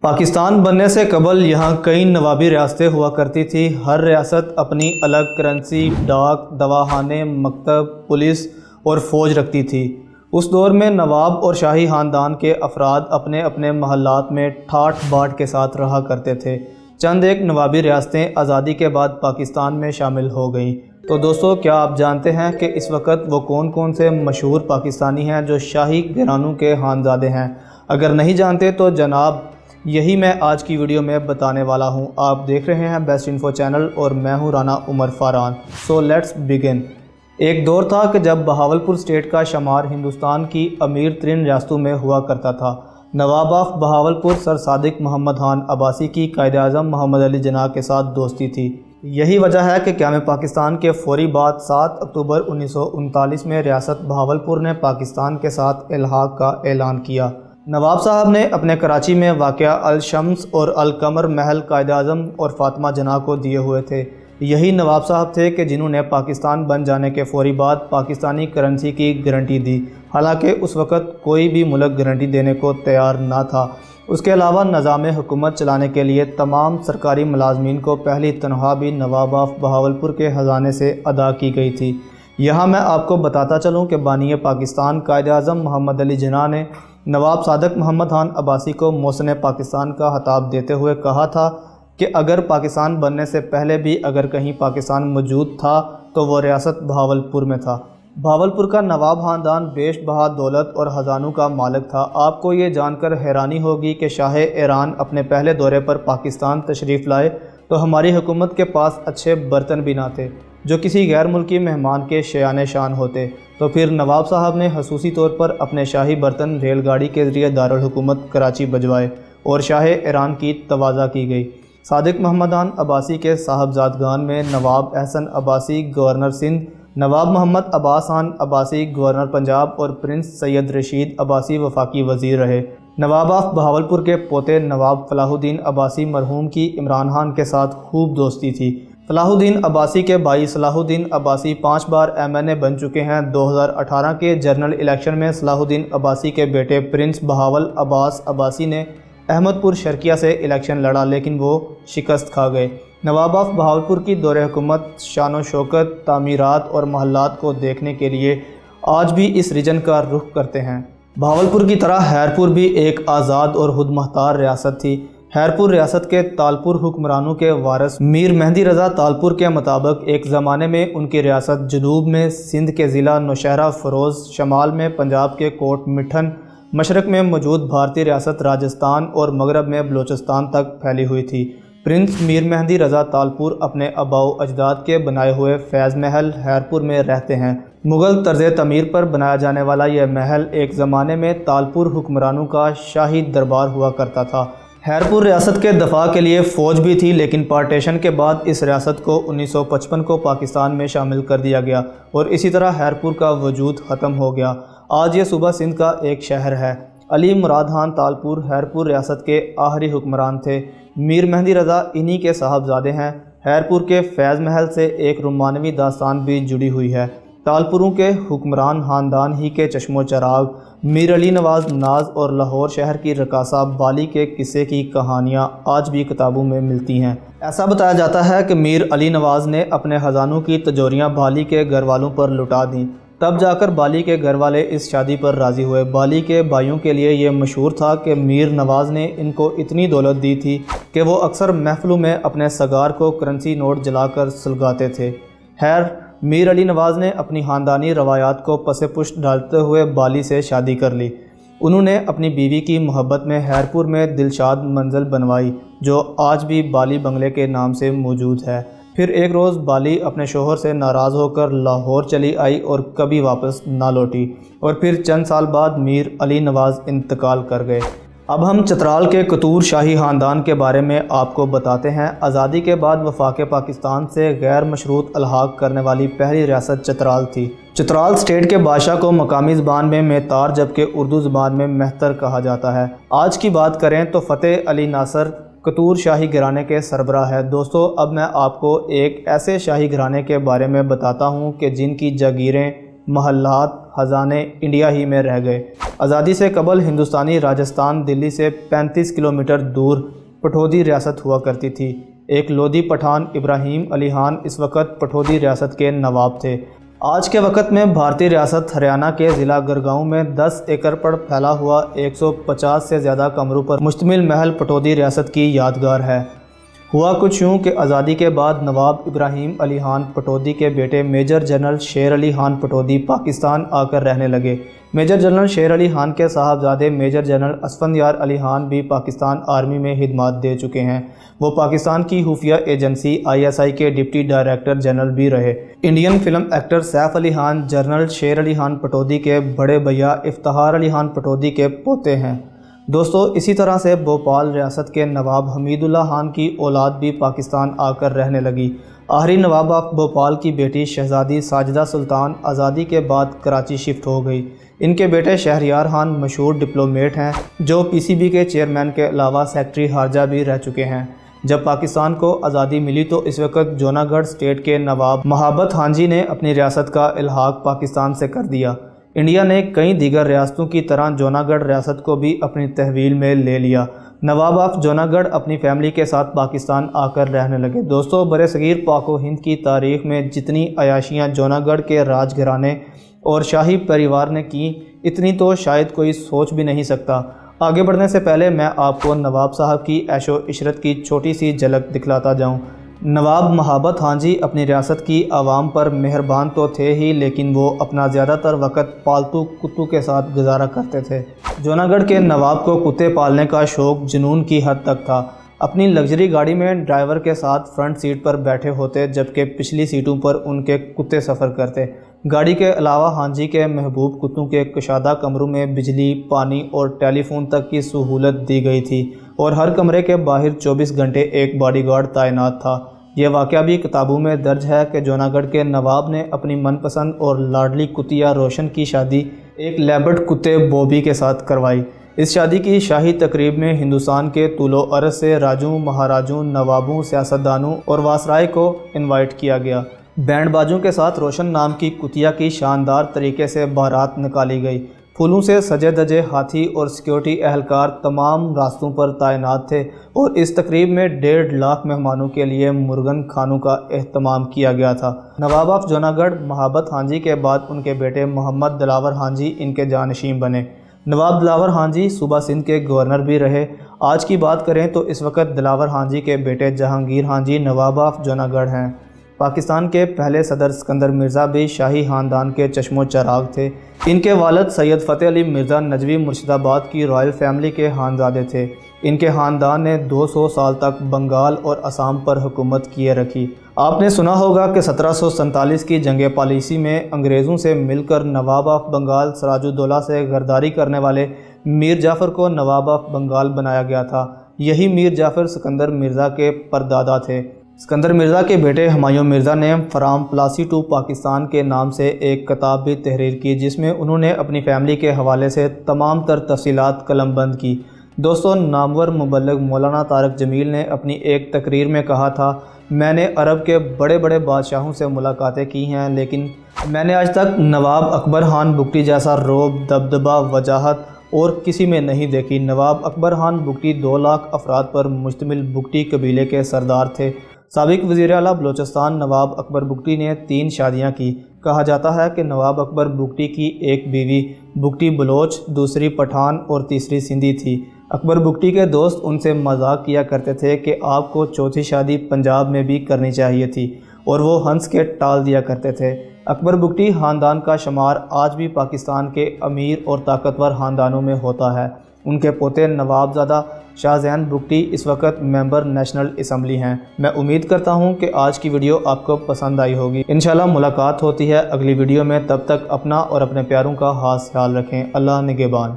پاکستان بننے سے قبل یہاں کئی نوابی ریاستیں ہوا کرتی تھی۔ ہر ریاست اپنی الگ کرنسی، ڈاک، دواخانے، مکتب، پولیس اور فوج رکھتی تھی۔ اس دور میں نواب اور شاہی خاندان کے افراد اپنے اپنے محلات میں ٹھاٹھ باٹھ کے ساتھ رہا کرتے تھے۔ چند ایک نوابی ریاستیں آزادی کے بعد پاکستان میں شامل ہو گئیں۔ تو دوستو، کیا آپ جانتے ہیں کہ اس وقت وہ کون کون سے مشہور پاکستانی ہیں جو شاہی گھرانوں کے خانزادے ہیں؟ اگر نہیں جانتے تو جناب یہی میں آج کی ویڈیو میں بتانے والا ہوں۔ آپ دیکھ رہے ہیں بیسٹ انفو چینل اور میں ہوں رانا عمر فاران۔ So let's begin. ایک دور تھا کہ جب بہاولپور اسٹیٹ کا شمار ہندوستان کی امیر ترین ریاستوں میں ہوا کرتا تھا۔ نواب آف بہاولپور سر صادق محمد خان عباسی کی قائد اعظم محمد علی جناح کے ساتھ دوستی تھی۔ یہی وجہ ہے کہ قیام پاکستان کے فوری بعد 7 اکتوبر 1939 میں ریاست بہاولپور نے پاکستان کے ساتھ الحاق کا اعلان کیا۔ نواب صاحب نے اپنے کراچی میں واقع الشمس اور القمر محل قائد اعظم اور فاطمہ جناح کو دیے ہوئے تھے۔ یہی نواب صاحب تھے کہ جنہوں نے پاکستان بن جانے کے فوری بعد پاکستانی کرنسی کی گارنٹی دی، حالانکہ اس وقت کوئی بھی ملک گارنٹی دینے کو تیار نہ تھا۔ اس کے علاوہ نظام حکومت چلانے کے لیے تمام سرکاری ملازمین کو پہلی تنخواہ بھی نواب آف بہاولپور کے خزانے سے ادا کی گئی تھی۔ یہاں میں آپ کو بتاتا چلوں کہ بانی پاکستان قائد اعظم محمد علی جناح نے نواب صادق محمد خان عباسی کو محسن پاکستان کا خطاب دیتے ہوئے کہا تھا کہ اگر پاکستان بننے سے پہلے بھی اگر کہیں پاکستان موجود تھا تو وہ ریاست بہاولپور میں تھا۔ بہاولپور کا نواب خاندان بیش بہا دولت اور خزانوں کا مالک تھا۔ آپ کو یہ جان کر حیرانی ہوگی کہ شاہ ایران اپنے پہلے دورے پر پاکستان تشریف لائے تو ہماری حکومت کے پاس اچھے برتن بھی نہ تھے جو کسی غیر ملکی مہمان کے شایان شان ہوتے، تو پھر نواب صاحب نے خصوصی طور پر اپنے شاہی برتن ریل گاڑی کے ذریعے دارالحکومت کراچی بھجوائے اور شاہ ایران کی تواضع کی گئی۔ صادق محمد خان عباسی کے صاحبزادگان میں نواب احسن عباسی گورنر سندھ، نواب محمد عباس خان عباسی گورنر پنجاب اور پرنس سید رشید عباسی وفاقی وزیر رہے۔ نواب آف بہاولپور کے پوتے نواب فلاح الدین عباسی مرحوم کی عمران خان کے ساتھ خوب دوستی تھی۔ فلاح الدین عباسی کے بھائی صلاح الدین عباسی 5 بار MNA بن چکے ہیں۔ 2018 کے جنرل الیکشن میں صلاح الدین عباسی کے بیٹے پرنس بہاول عباس عباسی نے احمد پور شرقیہ سے الیکشن لڑا لیکن وہ شکست کھا گئے۔ نواب آف بہاولپور کی دور حکومت، شان و شوکت، تعمیرات اور محلات کو دیکھنے کے لیے آج بھی اس ریجن کا رخ کرتے ہیں۔ بہاولپور کی طرح خیرپور بھی ایک آزاد اور خود مختار ریاست تھی۔ خیرپور ریاست کے تالپور حکمرانوں کے وارث میر مہندی رضا تالپور کے مطابق ایک زمانے میں ان کی ریاست جنوب میں سندھ کے ضلع نوشہرہ فروز، شمال میں پنجاب کے کوٹ مٹھن، مشرق میں موجود بھارتی ریاست راجستھان اور مغرب میں بلوچستان تک پھیلی ہوئی تھی۔ پرنس میر مہندی رضا تالپور اپنے آباء و اجداد کے بنائے ہوئے فیض محل خیرپور میں رہتے ہیں۔ مغل طرز تعمیر پر بنایا جانے والا یہ محل ایک زمانے میں تالپور حکمرانوں کا شاہی دربار ہوا کرتا تھا۔ خیرپور ریاست کے دفاع کے لیے فوج بھی تھی، لیکن پارٹیشن کے بعد اس ریاست کو 1955 کو پاکستان میں شامل کر دیا گیا اور اسی طرح خیرپور کا وجود ختم ہو گیا۔ آج یہ صوبہ سندھ کا ایک شہر ہے۔ علی مراد خان تالپور خیرپور ریاست کے آخری حکمران تھے۔ میر مہندی رضا انہی کے صاحبزادے ہیں۔ خیرپور کے فیض محل سے ایک رومانوی داستان بھی جڑی ہوئی ہے۔ تالپوروں کے حکمران خاندان ہی کے چشم و چراغ میر علی نواز ناز اور لاہور شہر کی رقاصہ بالی کے قصے کی کہانیاں آج بھی کتابوں میں ملتی ہیں۔ ایسا بتایا جاتا ہے کہ میر علی نواز نے اپنے خزانوں کی تجوریاں بالی کے گھر والوں پر لٹا دیں، تب جا کر بالی کے گھر والے اس شادی پر راضی ہوئے۔ بالی کے بھائیوں کے لیے یہ مشہور تھا کہ میر نواز نے ان کو اتنی دولت دی تھی کہ وہ اکثر محفلوں میں اپنے سگار کو کرنسی نوٹ جلا کر سلگاتے تھے۔ خیر، میر علی نواز نے اپنی خاندانی روایات کو پس پشت ڈالتے ہوئے بالی سے شادی کر لی۔ انہوں نے اپنی بیوی کی محبت میں خیرپور میں دلشاد منزل بنوائی جو آج بھی بالی بنگلے کے نام سے موجود ہے۔ پھر ایک روز بالی اپنے شوہر سے ناراض ہو کر لاہور چلی آئی اور کبھی واپس نہ لوٹی، اور پھر چند سال بعد میر علی نواز انتقال کر گئے۔ اب ہم چترال کے قطور شاہی خاندان کے بارے میں آپ کو بتاتے ہیں۔ آزادی کے بعد وفاق پاکستان سے غیر مشروط الحاق کرنے والی پہلی ریاست چترال تھی۔ چترال اسٹیٹ کے بادشاہ کو مقامی زبان میں میتار جبکہ اردو زبان میں مہتر کہا جاتا ہے۔ آج کی بات کریں تو فتح علی ناصر قطور شاہی گھرانے کے سربراہ ہے۔ دوستو، اب میں آپ کو ایک ایسے شاہی گھرانے کے بارے میں بتاتا ہوں کہ جن کی جاگیریں محلات خزانے انڈیا ہی میں رہ گئے۔ آزادی سے قبل ہندوستانی راجستھان دلی سے 35 کلومیٹر دور پٹودی ریاست ہوا کرتی تھی۔ ایک لودھی پٹھان ابراہیم علی خان اس وقت پٹودی ریاست کے نواب تھے۔ آج کے وقت میں بھارتی ریاست ہریانہ کے ضلع گڑگاؤں میں 10 ایکڑ پر پھیلا ہوا 150 سے زیادہ کمروں پر مشتمل محل پٹودی ریاست کی یادگار ہے۔ ہوا کچھ یوں کہ آزادی کے بعد نواب ابراہیم علی خان پٹودی کے بیٹے میجر جنرل شیر علی خان پٹودی پاکستان آ کر رہنے لگے۔ میجر جنرل شیر علی خان کے صاحبزادے میجر جنرل اسفندیار علی خان بھی پاکستان آرمی میں خدمات دے چکے ہیں۔ وہ پاکستان کی خفیہ ایجنسی ISI کے ڈپٹی ڈائریکٹر جنرل بھی رہے۔ Indian film actor Saif Ali Khan general شیر علی خان پٹودی کے بڑے بھیا افتخار علی خان پٹودی کے پوتے ہیں۔ دوستو، اسی طرح سے بھوپال ریاست کے نواب حمید اللہ خان کی اولاد بھی پاکستان آ کر رہنے لگی۔ آخری نواب آف بھوپال کی بیٹی شہزادی ساجدہ سلطان آزادی کے بعد کراچی شفٹ ہو گئی۔ ان کے بیٹے شہریار خان مشہور ڈپلومیٹ ہیں جو PCB کے چیئرمین کے علاوہ سیکرٹری خارجہ بھی رہ چکے ہیں۔ جب پاکستان کو آزادی ملی تو اس وقت جوناگڑھ اسٹیٹ کے نواب محبت خان جی نے اپنی ریاست کا الحاق پاکستان سے کر دیا۔ انڈیا نے کئی دیگر ریاستوں کی طرح جوناگڑھ ریاست کو بھی اپنی تحویل میں لے لیا۔ نواب آف جوناگڑھ اپنی فیملی کے ساتھ پاکستان آ کر رہنے لگے۔ دوستو، برصغیر پاک و ہند کی تاریخ میں جتنی عیاشیاں جوناگڑھ کے راج گھرانے اور شاہی پریوار نے کی، اتنی تو شاید کوئی سوچ بھی نہیں سکتا۔ آگے بڑھنے سے پہلے میں آپ کو نواب صاحب کی عیش و عشرت کی چھوٹی سی جھلک دکھلاتا جاؤں۔ نواب محبت خان جی اپنی ریاست کی عوام پر مہربان تو تھے ہی، لیکن وہ اپنا زیادہ تر وقت پالتو کتوں کے ساتھ گزارا کرتے تھے۔ جوناگڑھ کے نواب کو کتے پالنے کا شوق جنون کی حد تک تھا۔ اپنی لگژری گاڑی میں ڈرائیور کے ساتھ فرنٹ سیٹ پر بیٹھے ہوتے جبکہ پچھلی سیٹوں پر ان کے کتے سفر کرتے۔ گاڑی کے علاوہ خان جی کے محبوب کتوں کے کشادہ کمروں میں بجلی، پانی اور ٹیلی فون تک کی سہولت دی گئی تھی اور ہر کمرے کے باہر 24 گھنٹے ایک باڈی گارڈ تعینات تھا۔ یہ واقعہ بھی کتابوں میں درج ہے کہ جوناگڑھ کے نواب نے اپنی من پسند اور لاڈلی کتیا روشن کی شادی ایک لیبرٹ کتے بوبی کے ساتھ کروائی۔ اس شادی کی شاہی تقریب میں ہندوستان کے طول و عرض سے راجوں، مہاراجوں، نوابوں، سیاستدانوں اور واسرائے کو انوائٹ کیا گیا۔ بینڈ باجوں کے ساتھ روشن نام کی کتیا کی شاندار طریقے سے بارات نکالی گئی۔ پھولوں سے سجے دجے ہاتھی اور سیکیورٹی اہلکار تمام راستوں پر تعینات تھے اور اس تقریب میں 1.5 لاکھ مہمانوں کے لیے مرغن کھانوں کا اہتمام کیا گیا تھا۔ نواب آف جوناگڑھ محبت خان جی کے بعد ان کے بیٹے محمد دلاور خان جی ان کے جانشین بنے۔ نواب دلاور خان جی صوبہ سندھ کے گورنر بھی رہے۔ آج کی بات کریں تو اس وقت دلاور خان جی کے بیٹے جہانگیر خان جی نواب آف جوناگڑھ ہیں۔ پاکستان کے پہلے صدر سکندر مرزا بھی شاہی خاندان کے چشم و چراغ تھے۔ ان کے والد سید فتح علی مرزا نجوی مرشد آباد کی رائل فیملی کے خانزادے تھے۔ ان کے خاندان نے 200 سال تک بنگال اور آسام پر حکومت کیے رکھی۔ آپ نے سنا ہوگا کہ 1747 کی جنگ پالیسی میں انگریزوں سے مل کر نواب آف بنگال سراج الدولہ سے غداری کرنے والے میر جعفر کو نواب آف بنگال بنایا گیا تھا۔ یہی میر جعفر سکندر مرزا کے پردادا تھے۔ سکندر مرزا کے بیٹے ہمایوں مرزا نے فرام پلاسی ٹو پاکستان کے نام سے ایک کتاب بھی تحریر کی جس میں انہوں نے اپنی فیملی کے حوالے سے تمام تر تفصیلات قلم بند کی۔ دوستو، نامور مبلغ مولانا طارق جمیل نے اپنی ایک تقریر میں کہا تھا، میں نے عرب کے بڑے بڑے بادشاہوں سے ملاقاتیں کی ہیں لیکن میں نے آج تک نواب اکبر خان بگٹی جیسا روب، دبدبہ، وجاہت اور کسی میں نہیں دیکھی۔ نواب اکبر خان بگٹی 2 لاکھ افراد پر مشتمل بگٹی قبیلے کے سردار تھے۔ سابق وزیر اعلیٰ بلوچستان نواب اکبر بگٹی نے 3 شادیاں کی۔ کہا جاتا ہے کہ نواب اکبر بگٹی کی ایک بیوی بگٹی بلوچ، دوسری پٹھان اور تیسری سندھی تھی۔ اکبر بگٹی کے دوست ان سے مذاق کیا کرتے تھے کہ آپ کو چوتھی شادی پنجاب میں بھی کرنی چاہیے تھی اور وہ ہنس کے ٹال دیا کرتے تھے۔ اکبر بگٹی خاندان کا شمار آج بھی پاکستان کے امیر اور طاقتور خاندانوں میں ہوتا ہے۔ ان کے پوتے نواب زادہ شاہ زین بگٹی اس وقت ممبر نیشنل اسمبلی ہیں۔ میں امید کرتا ہوں کہ آج کی ویڈیو آپ کو پسند آئی ہوگی۔ انشاءاللہ ملاقات ہوتی ہے اگلی ویڈیو میں، تب تک اپنا اور اپنے پیاروں کا خاص خیال رکھیں۔ اللہ نگہبان۔